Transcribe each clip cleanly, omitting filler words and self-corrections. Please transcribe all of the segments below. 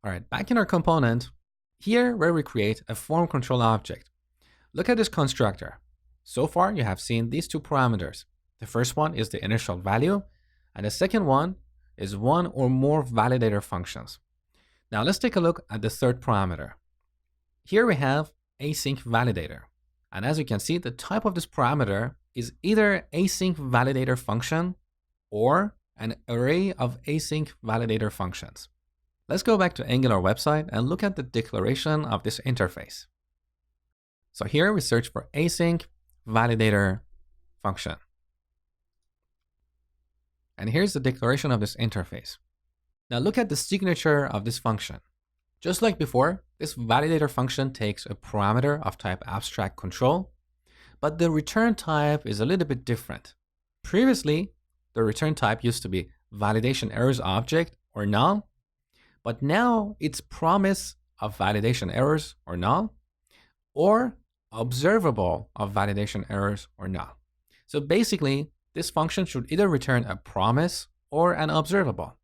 All right, back in our component, here where we create a form control object. Look at this constructor. So far, you have seen these two parameters. The first one is the initial value, and the second one is one or more validator functions. Now let's take a look at the third parameter. Here we have async validator. And as you can see, the type of this parameter is either async validator function or an array of async validator functions. Let's go back to Angular website and look at the declaration of this interface. So here we search for async validator function. And here's the declaration of this interface. Now look at the signature of this function. Just like before, this validator function takes a parameter of type abstract control, but the return type is a little bit different. Previously, the return type used to be validation errors object or null, but now it's promise of validation errors or null, or observable of validation errors or null. So basically, this function should either return a promise or an observable.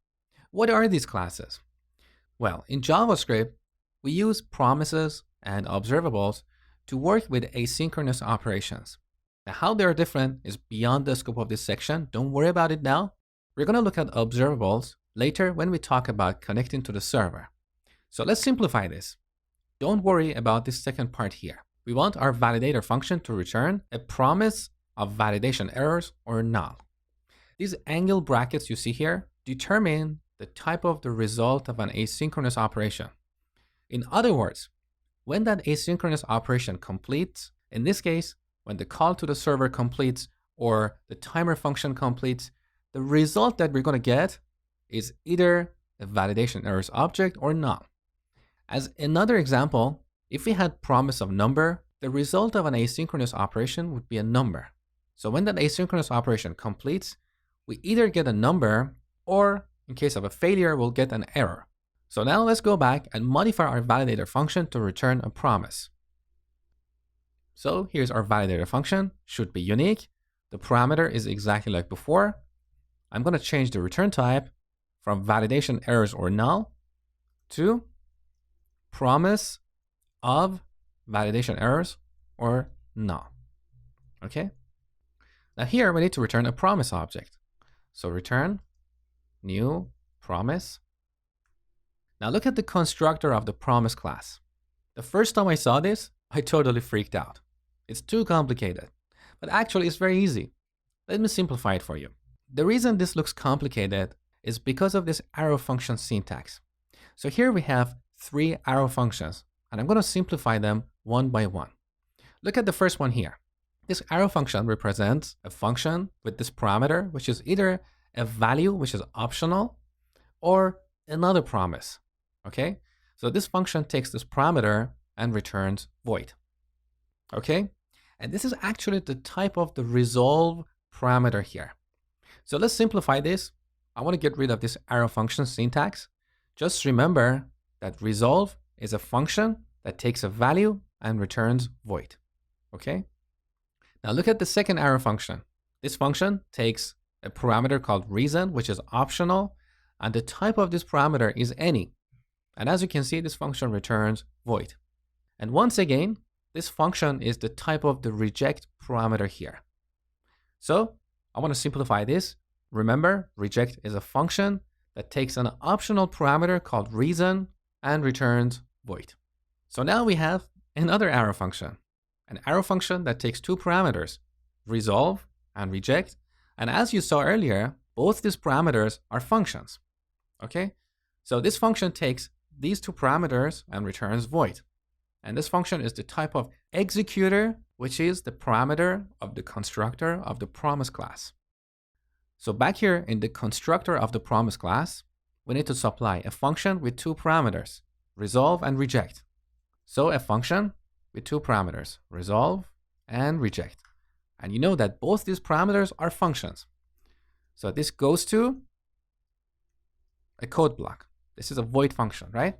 What are these classes? Well, in JavaScript, we use promises and observables to work with asynchronous operations. Now, how they're different is beyond the scope of this section. Don't worry about it now. We're going to look at observables later when we talk about connecting to the server. So let's simplify this. Don't worry about this second part here. We want our validator function to return a promise of validation errors or null. These angle brackets you see here determine the type of the result of an asynchronous operation. In other words, when that asynchronous operation completes, in this case, when the call to the server completes or the timer function completes, the result that we're going to get is either a validation errors object or null. As another example, if we had promise of number, the result of an asynchronous operation would be a number. So when that asynchronous operation completes, we either get a number or in case of a failure, we'll get an error. So now let's go back and modify our validator function to return a promise. So here's our validator function, should be unique. The parameter is exactly like before. I'm going to change the return type from validation errors or null to promise of validation errors or null. Okay. Now here we need to return a promise object. So return new promise. Now look at the constructor of the promise class. The first time I saw this, I totally freaked out. It's too complicated, but actually it's very easy. Let me simplify it for you. The reason this looks complicated is because of this arrow function syntax. So here we have 3 arrow functions, and I'm going to simplify them one by one. Look at the first one here. This arrow function represents a function with this parameter, which is either a value, which is optional, or another promise. Okay? So this function takes this parameter and returns void. Okay? And this is actually the type of the resolve parameter here. So let's simplify this. I want to get rid of this arrow function syntax. Just remember that resolve is a function that takes a value and returns void. Okay? Now look at the second arrow function. This function takes a parameter called reason, which is optional, and the type of this parameter is any. And as you can see, this function returns void. And once again, this function is the type of the reject parameter here. So I want to simplify this. Remember, reject is a function that takes an optional parameter called reason and returns void. So now we have another arrow function, an arrow function that takes 2 parameters, resolve and reject. And as you saw earlier, both these parameters are functions. Okay? So this function takes these 2 parameters and returns void. And this function is the type of executor, which is the parameter of the constructor of the promise class. So back here in the constructor of the promise class, we need to supply a function with 2 parameters, resolve and reject. So a function with 2 parameters, resolve and reject. And you know that both these parameters are functions. So this goes to a code block. This is a void function, right?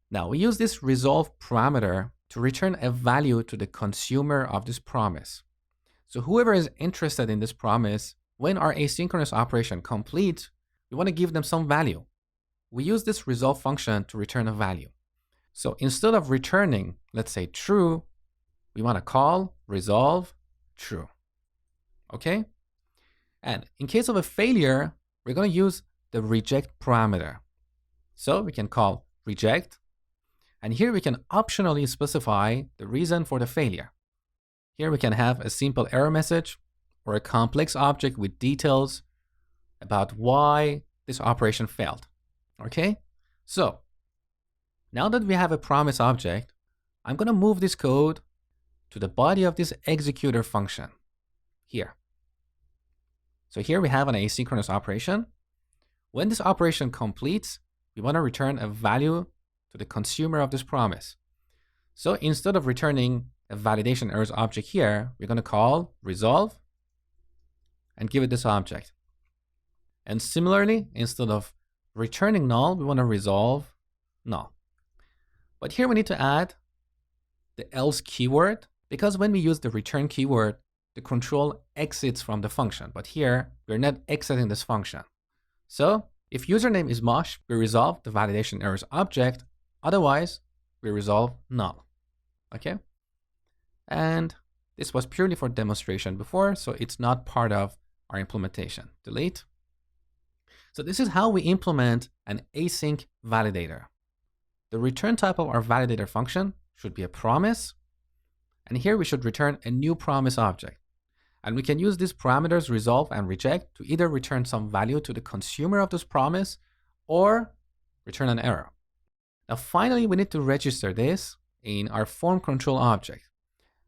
Now we use this resolve parameter to return a value to the consumer of this promise. So whoever is interested in this promise, when our asynchronous operation completes, we want to give them some value. we use this resolve function to return a value. So instead of returning, let's say true, we want to call resolve true. Okay? And in case of a failure, we're going to use the reject parameter. So we can call reject, and here we can optionally specify the reason for the failure. Here we can have a simple error message or a complex object with details about why this operation failed. Okay? So now that we have a promise object, I'm going to move this code to the body of this executor function here. So here we have an asynchronous operation. When this operation completes, we want to return a value to the consumer of this promise. So instead of returning a validation errors object here, we're going to call resolve and give it this object. And similarly, instead of returning null, we want to resolve null. But here we need to add the else keyword, because when we use the return keyword, the control exits from the function. But here, we're not exiting this function. So if username is mosh, we resolve the validation errors object. Otherwise, we resolve null. Okay? And this was purely for demonstration before, so it's not part of our implementation. Delete. So this is how we implement an async validator. The return type of our validator function should be a promise. And here we should return a new promise object. And we can use these parameters resolve and reject to either return some value to the consumer of this promise or return an error. Now finally, we need to register this in our form control object.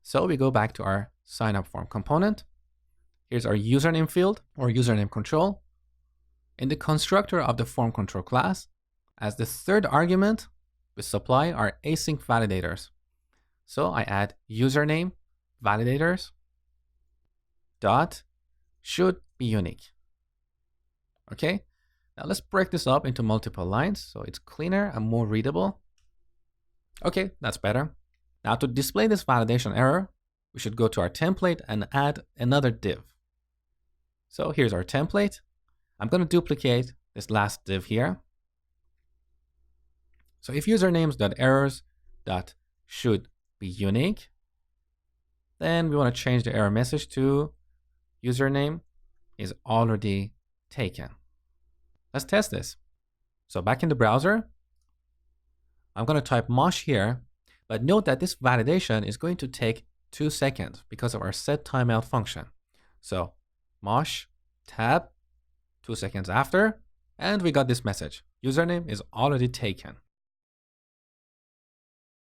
So we go back to our sign up form component. Here's our username field or username control. In the constructor of the form control class, as the third argument, we supply our async validators. So I add username validators dot should be unique. Okay, now let's break this up into multiple lines so it's cleaner and more readable. Okay, that's better. Now to display this validation error, we should go to our template and add another div. So here's our template. I'm going to duplicate this last div here. So if usernames.errors.should be unique, then we want to change the error message to username is already taken. Let's test this. So back in the browser, I'm going to type mosh here, but note that this validation is going to take 2 seconds because of our set timeout function. So mosh tab 2 seconds after, and we got this message. Username is already taken.